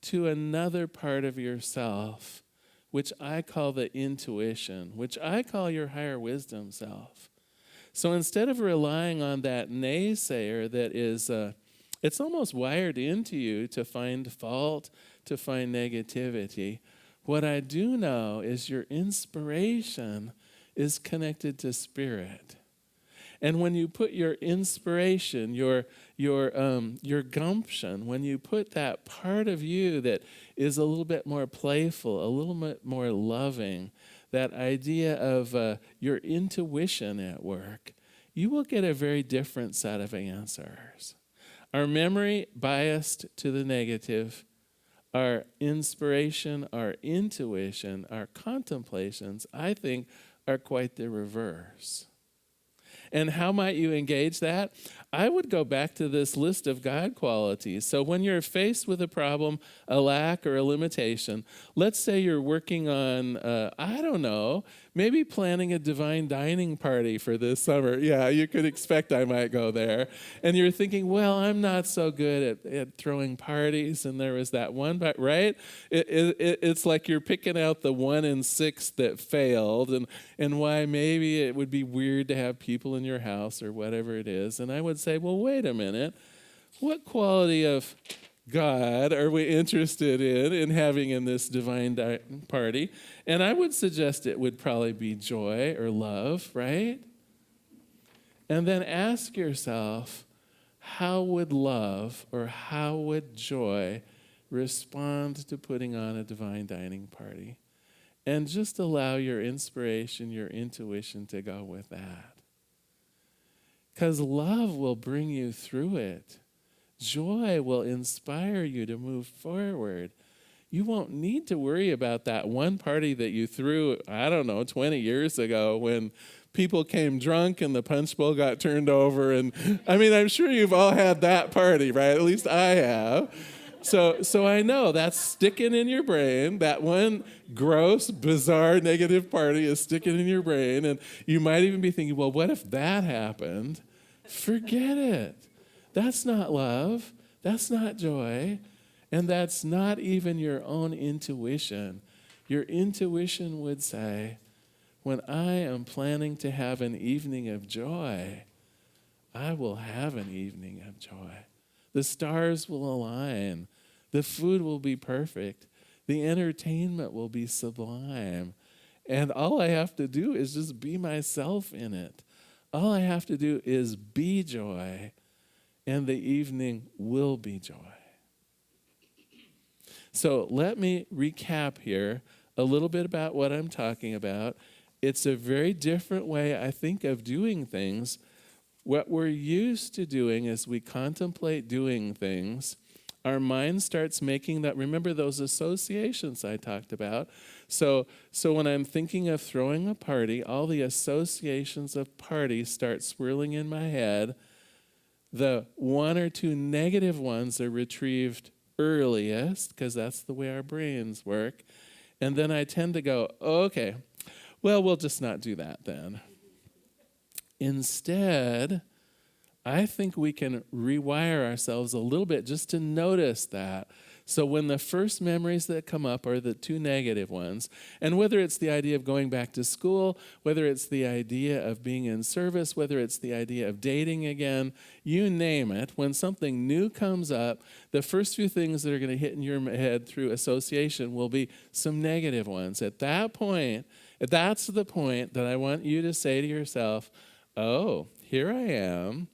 to another part of yourself, which I call the intuition, which I call your higher wisdom self. So instead of relying on that naysayer that is, it's almost wired into you to find fault, to find negativity, what I do know is your inspiration is connected to spirit. And when you put your inspiration, your gumption, when you put that part of you that is a little bit more playful, a little bit more loving, that idea of your intuition at work, you will get a very different set of answers. Our memory biased to the negative, our inspiration, our intuition, our contemplations, I think, are quite the reverse. And how might you engage that? I would go back to this list of God qualities. So when you're faced with a problem, a lack, or a limitation, let's say you're working on, I don't know, maybe planning a divine dining party for this summer. Yeah, you could expect I might go there. And you're thinking, well, I'm not so good at throwing parties, and there was that one, but right? It's like you're picking out the 1 in 6 that failed, and why maybe it would be weird to have people in your house or whatever it is. And I would say, well, wait a minute. What quality of God are we interested in having in this divine party? And I would suggest it would probably be joy or love, right? And then ask yourself, how would love or how would joy respond to putting on a divine dining party? And just allow your inspiration, your intuition to go with that. Because love will bring you through it. Joy will inspire you to move forward. You won't need to worry about that one party that you threw, 20 years ago when people came drunk and the punch bowl got turned over. And I'm sure you've all had that party, right? At least I have. So I know that's sticking in your brain. That one gross, bizarre, negative party is sticking in your brain. And you might even be thinking, well, what if that happened? Forget it. That's not love. That's not joy. And that's not even your own intuition. Your intuition would say, when I am planning to have an evening of joy, I will have an evening of joy. The stars will align. The food will be perfect. The entertainment will be sublime. And all I have to do is just be myself in it. All I have to do is be joy, and the evening will be joy. So let me recap here a little bit about what I'm talking about. It's a very different way, I think, of doing things. What we're used to doing as we contemplate doing things, our mind starts making that, remember those associations I talked about? So when I'm thinking of throwing a party, all the associations of party start swirling in my head. The 1 or 2 negative ones are retrieved earliest, because that's the way our brains work. And then I tend to go, okay, well, we'll just not do that then. Instead, I think we can rewire ourselves a little bit just to notice that. So when the first memories that come up are the 2 negative ones, and whether it's the idea of going back to school, whether it's the idea of being in service, whether it's the idea of dating again, you name it, when something new comes up, the first few things that are going to hit in your head through association will be some negative ones. At that point, that's the point that I want you to say to yourself, oh, here I am.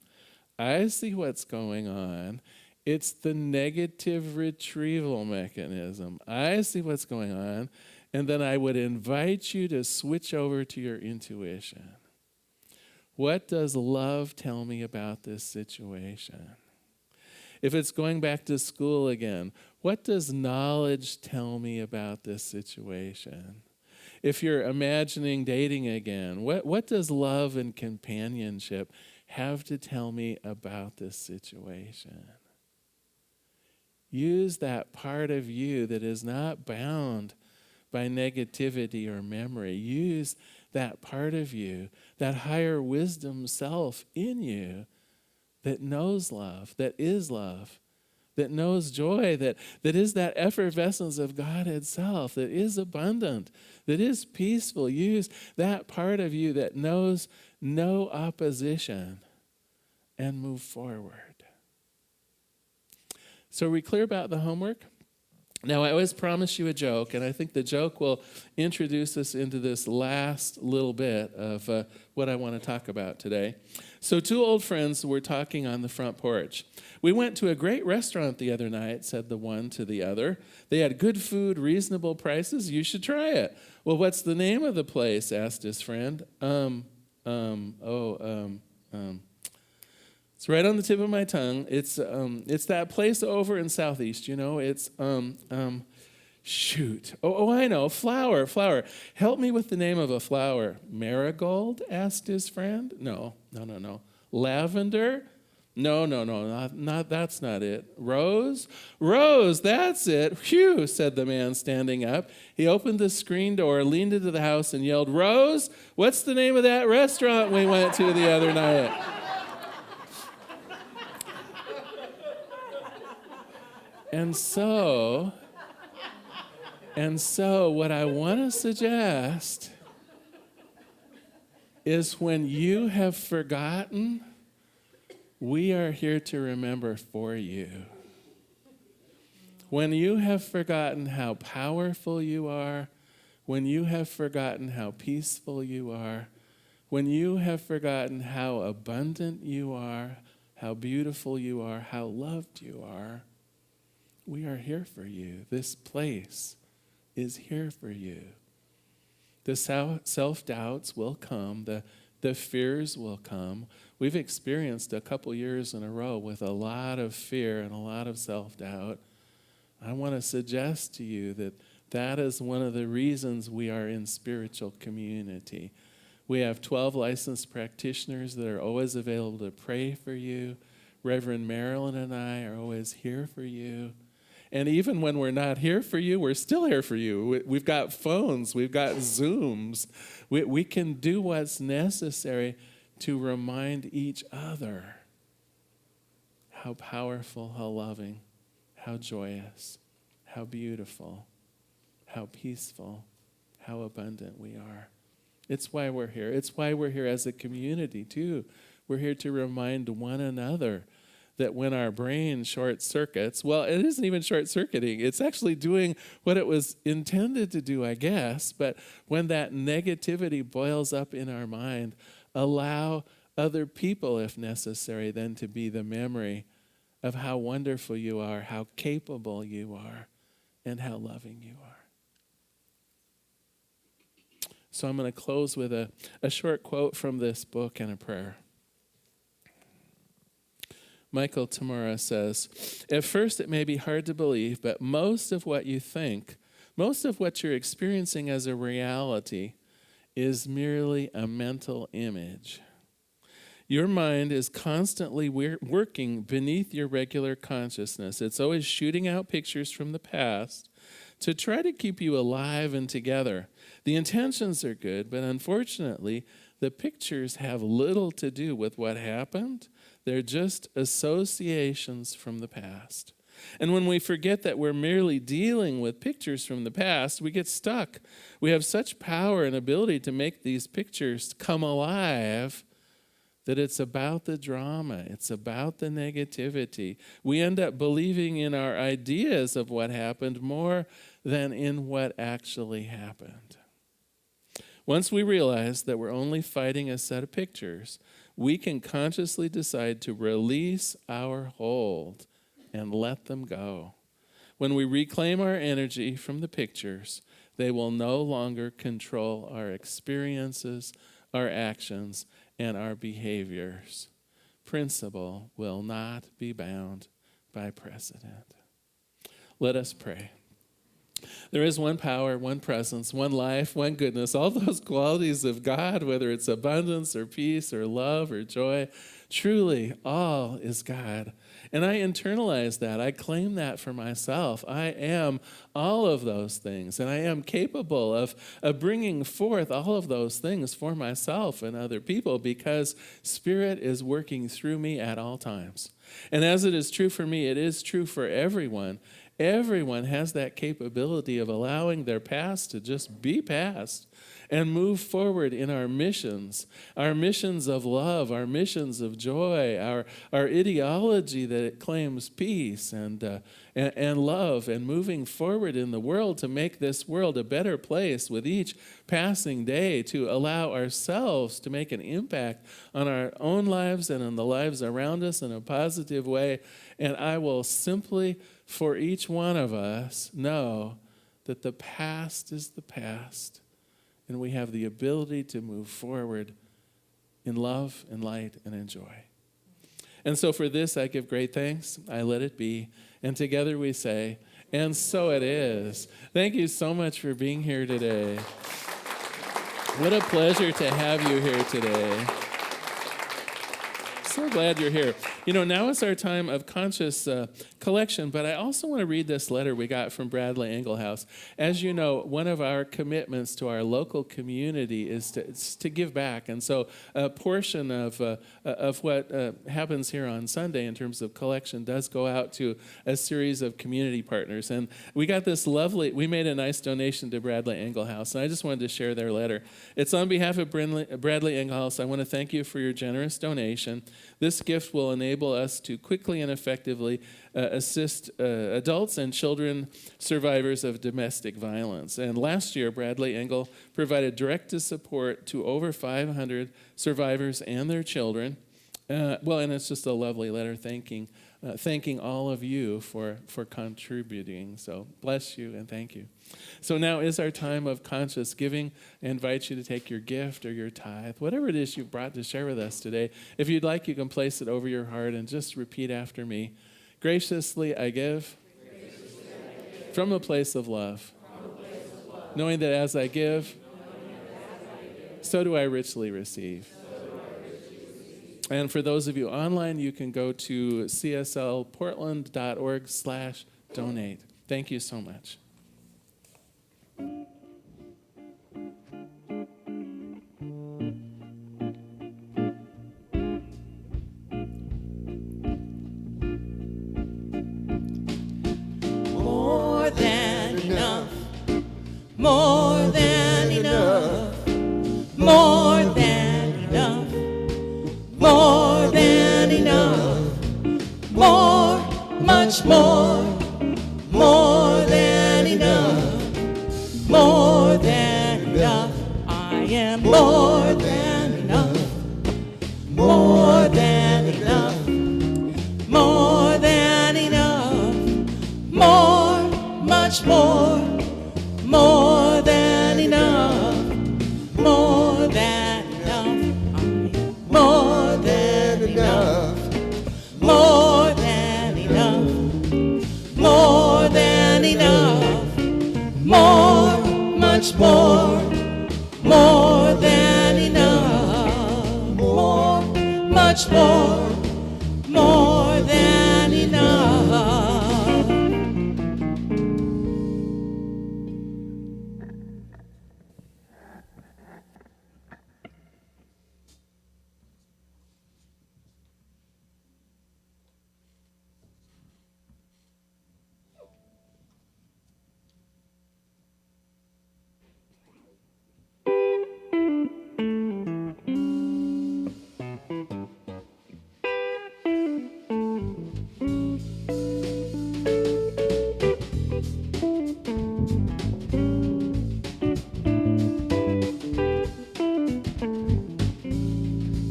I see what's going on. It's the negative retrieval mechanism. I see what's going on, and then I would invite you to switch over to your intuition. What does love tell me about this situation? If it's going back to school again, what does knowledge tell me about this situation? If you're imagining dating again, what does love and companionship have to tell me about this situation? Use that part of you that is not bound by negativity or memory. Use that part of you, that higher wisdom self in you that knows love, that is love, that knows joy, that is that effervescence of God itself, that is abundant, that is peaceful. Use that part of you that knows no opposition and move forward. So are we clear about the homework? Now, I always promise you a joke, and I think the joke will introduce us into this last little bit of what I want to talk about today. So 2 old friends were talking on the front porch. "We went to a great restaurant the other night," said the one to the other. "They had good food, reasonable prices. You should try it." "Well, what's the name of the place?" asked his friend. It's right on the tip of my tongue. It's that place over in Southeast, you know. It's shoot. Oh, I know. Flower. Help me with the name of a flower. "Marigold?" asked his friend. No. "Lavender?" No, not that's not it. "Rose? Rose, that's it." "Phew," said the man standing up. He opened the screen door, leaned into the house, and yelled, "Rose, what's the name of that restaurant we went to the other night?" And so what I want to suggest is when you have forgotten, we are here to remember for you. When you have forgotten how powerful you are, when you have forgotten how peaceful you are, when you have forgotten how abundant you are, how beautiful you are, how loved you are, we are here for you. This place is here for you. The self-doubts will come. The fears will come. We've experienced a couple years in a row with a lot of fear and a lot of self-doubt. I want to suggest to you that is one of the reasons we are in spiritual community. We have 12 licensed practitioners that are always available to pray for you. Reverend Marilyn and I are always here for you. And even when we're not here for you, we're still here for you. We've got phones. We've got Zooms. We can do what's necessary to remind each other how powerful, how loving, how joyous, how beautiful, how peaceful, how abundant we are. It's why we're here. It's why we're here as a community, too. We're here to remind one another that when our brain short circuits, well, it isn't even short circuiting. It's actually doing what it was intended to do, I guess. But when that negativity boils up in our mind, allow other people, if necessary, then to be the memory of how wonderful you are, how capable you are, and how loving you are. So I'm going to close with a short quote from this book and a prayer. Michael Tamura says, "At first it may be hard to believe, but most of what you think, most of what you're experiencing as a reality is merely a mental image. Your mind is constantly working beneath your regular consciousness. It's always shooting out pictures from the past to try to keep you alive and together. The intentions are good, but unfortunately, the pictures have little to do with what happened. They're just associations from the past. And when we forget that we're merely dealing with pictures from the past, we get stuck. We have such power and ability to make these pictures come alive that it's about the drama. It's about the negativity. We end up believing in our ideas of what happened more than in what actually happened. Once we realize that we're only fighting a set of pictures, we can consciously decide to release our hold and let them go. When we reclaim our energy from the pictures, they will no longer control our experiences, our actions, and our behaviors. Principle will not be bound by precedent. Let us pray. There is one power, one presence, one life, one goodness, all those qualities of God, whether it's abundance or peace or love or joy, truly all is God. And I internalize that. I claim that for myself. I am all of those things, and I am capable of bringing forth all of those things for myself and other people because Spirit is working through me at all times. And as it is true for me, it is true for everyone. Everyone has that capability of allowing their past to just be past and move forward in our missions of love, our missions of joy, our ideology that it claims peace and love, and moving forward in the world to make this world a better place with each passing day, to allow ourselves to make an impact on our own lives and on the lives around us in a positive way. And I will simply, for each one of us, know that the past is the past, and we have the ability to move forward in love and light and in joy. And so for this I give great thanks. I let it be. And together we say, and so it is. Thank you so much for being here today. What a pleasure to have you here today. So glad you're here. You know, now is our time of conscious collection, but I also want to read this letter we got from Bradley Engelhouse. As you know, one of our commitments to our local community is to give back. And so a portion of what happens here on Sunday in terms of collection does go out to a series of community partners. And we got this we made a nice donation to Bradley Engelhouse, and I just wanted to share their letter. It's on behalf of Bradley Engelhouse. I want to thank you for your generous donation. This gift will enable us to quickly and effectively assist adults and children survivors of domestic violence. And last year, Bradley Engel provided direct support to over 500 survivors and their children. And it's just a lovely letter thanking all of you for contributing. So bless you and thank you. So now is our time of conscious giving. I invite you to take your gift or your tithe, whatever it is you've brought to share with us today. If you'd like, you can place it over your heart and just repeat after me. Graciously I give, from a place of love, knowing that as I give, so do I richly receive. And for those of you online, you can go to cslportland.org/donate. Thank you so much. More than enough. More than enough. More than enough. More than enough. More, much more. More than enough. More than enough. I am more than enough. More than enough. More than enough. More, much more. More than enough. More than enough. More than enough. More than enough. More than enough. More, much more. More than enough. More, much more. More than enough.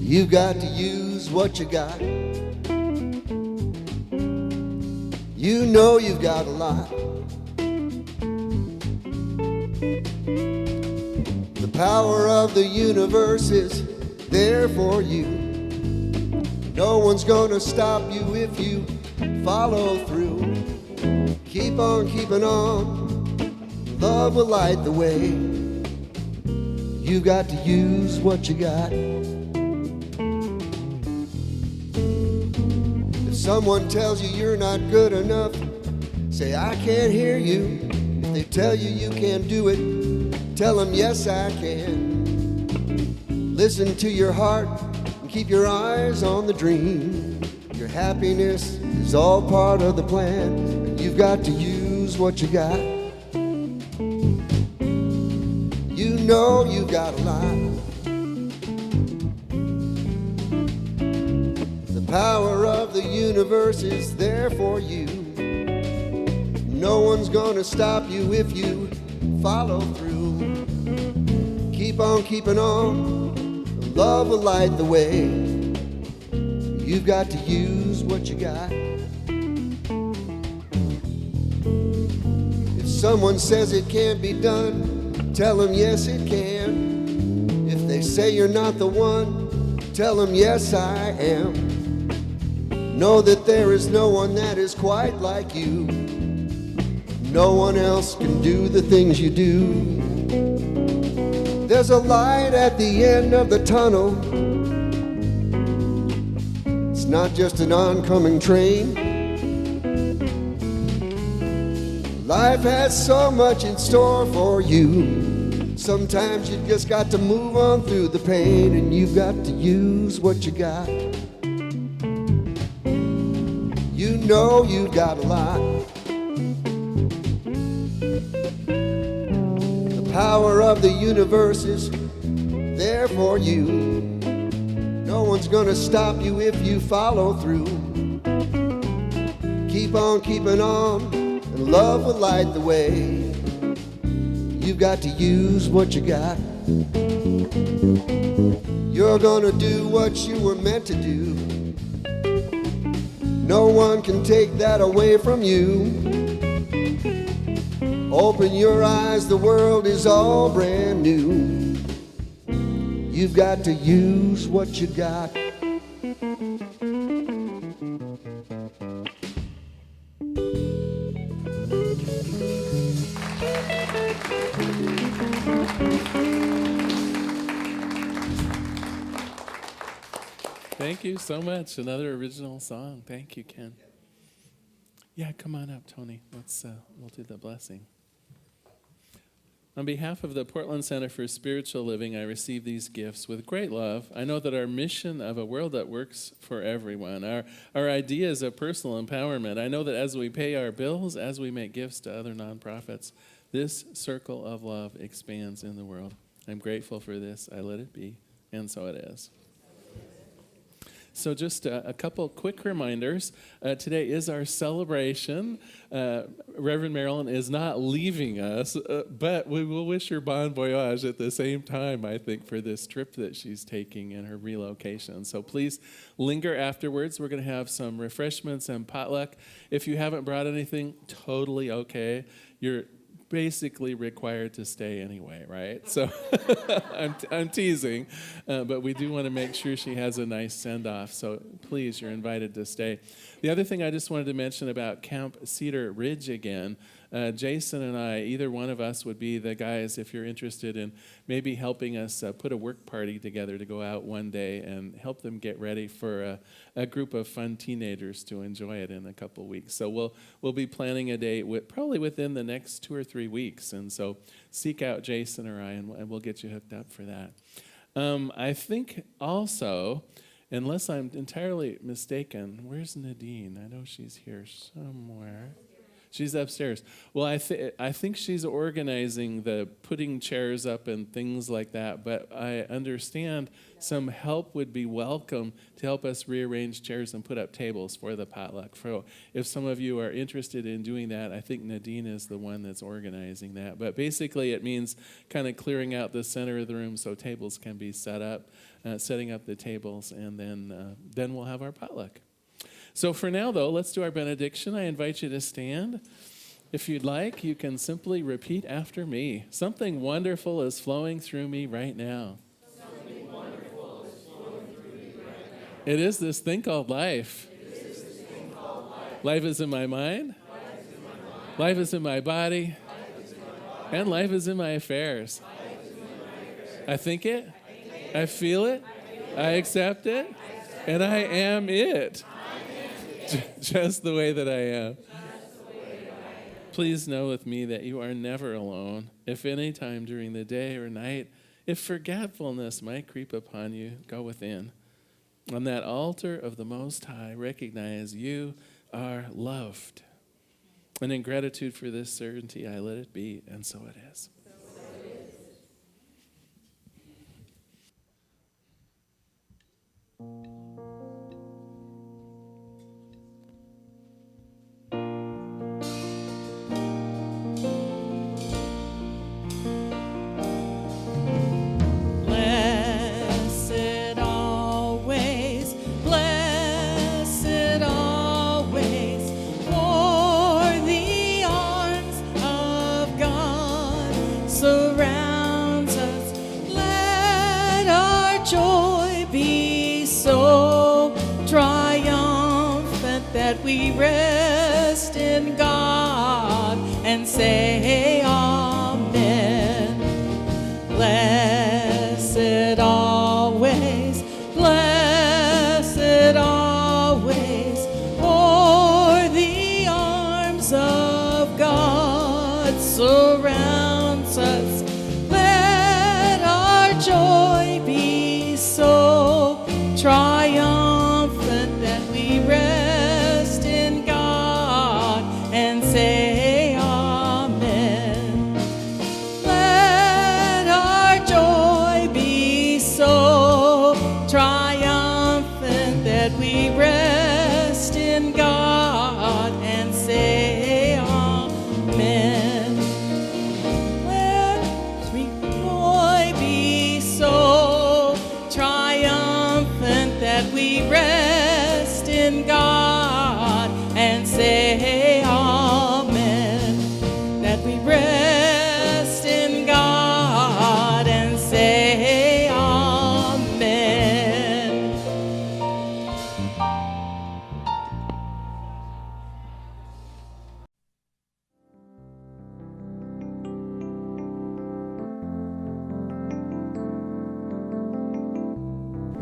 You got to use what you got. You know you've got a lot. The power of the universe is there for you. No one's gonna stop you if you follow through. Keep on keeping on. Love will light the way. You've got to use what you got. If someone tells you you're not good enough, say, I can't hear you. If they tell you you can't do it, tell them, yes, I can. Listen to your heart and keep your eyes on the dream. Your happiness is all part of the plan, and you've got to use what you got. You know you've got a lot. The power of the universe is there for you. No one's gonna stop you if you follow through. Keep on keeping on. Love will light the way. You've got to use what you got. If someone says it can't be done, tell them yes it can. If they say you're not the one, tell them yes I am. Know that there is no one that is quite like you. No one else can do the things you do. There's a light at the end of the tunnel. It's not just an oncoming train. Life has so much in store for you. Sometimes you just got to move on through the pain, and you've got to use what you got. You know you've got a lot. The power of the universe is there for you. No one's gonna stop you if you follow through. Keep on keeping on, and love will light the way. You've got to use what you got. You're gonna do what you were meant to do. No one can take that away from you. Open your eyes, the world is all brand new. You've got to use what you got. Thank you so much. Another original song. Thank you, Ken. Yeah, come on up, Tony. We'll do the blessing. On behalf of the Portland Center for Spiritual Living, I receive these gifts with great love. I know that our mission of a world that works for everyone, our ideas of personal empowerment, I know that as we pay our bills, as we make gifts to other nonprofits, this circle of love expands in the world. I'm grateful for this. I let it be, and so it is. So just a couple quick reminders. Today is our celebration. Reverend Marilyn is not leaving us, but we will wish her bon voyage at the same time, I think, for this trip that she's taking and her relocation. So please linger afterwards. We're going to have some refreshments and potluck. If you haven't brought anything, totally okay. You're basically required to stay anyway, right? So I'm teasing, but we do want to make sure she has a nice send-off. So please, you're invited to stay. The other thing I just wanted to mention about Camp Cedar Ridge again, Jason and I, either one of us would be the guys if you're interested in maybe helping us put a work party together to go out one day and help them get ready for a group of fun teenagers to enjoy it in a couple weeks. So we'll be planning a date probably within the next 2 or 3 weeks. And so seek out Jason or I, and we'll get you hooked up for that. I think also, unless I'm entirely mistaken, where's Nadine? I know she's here somewhere. She's upstairs. Well, I think she's organizing the putting chairs up and things like that, but I understand some help would be welcome to help us rearrange chairs and put up tables for the potluck. So if some of you are interested in doing that, I think Nadine is the one that's organizing that. But basically it means kind of clearing out the center of the room so tables can be set up, setting up the tables, and then we'll have our potluck. So for now, though, let's do our benediction. I invite you to stand. If you'd like, you can simply repeat after me. Something wonderful is flowing through me right now. It is this thing called life. Life is in my mind. Life is in my body. And life is in my affairs. I think it. I feel it. I accept it. And I am it. Just the way that I am. Please know with me that you are never alone. If any time during the day or night, if forgetfulness might creep upon you, go within. On that altar of the Most High, recognize you are loved. And in gratitude for this certainty, I let it be, and so it is. We rest in God and say amen. Blessed always, for the arms of God surrounds us. Let our joy be so triumphant that we rest and say amen. Let our joy be so triumphant that we rest in God and say amen. Let sweet joy be so triumphant that we rest in God and say amen, that we rest in God and say amen.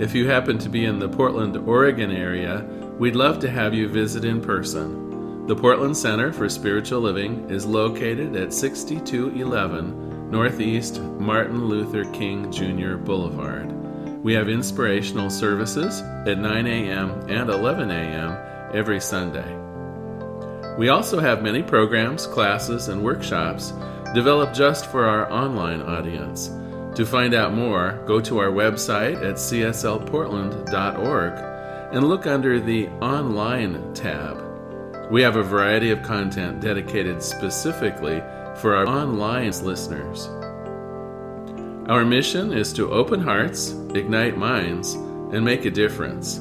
If you happen to be in the Portland, Oregon area, we'd love to have you visit in person. The Portland Center for Spiritual Living is located at 6211 Northeast Martin Luther King Jr. Boulevard. We have inspirational services at 9 a.m. and 11 a.m. every Sunday. We also have many programs, classes, and workshops developed just for our online audience. To find out more, go to our website at cslportland.org and look under the Online tab. We have a variety of content dedicated specifically for our online listeners. Our mission is to open hearts, ignite minds, and make a difference.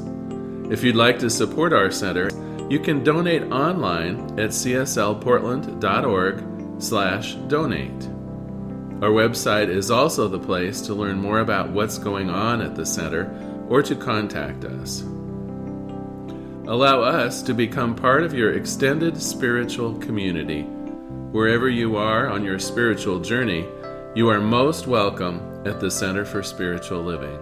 If you'd like to support our center, you can donate online at cslportland.org/donate. Our website is also the place to learn more about what's going on at the center or to contact us. Allow us to become part of your extended spiritual community. Wherever you are on your spiritual journey, you are most welcome at the Center for Spiritual Living.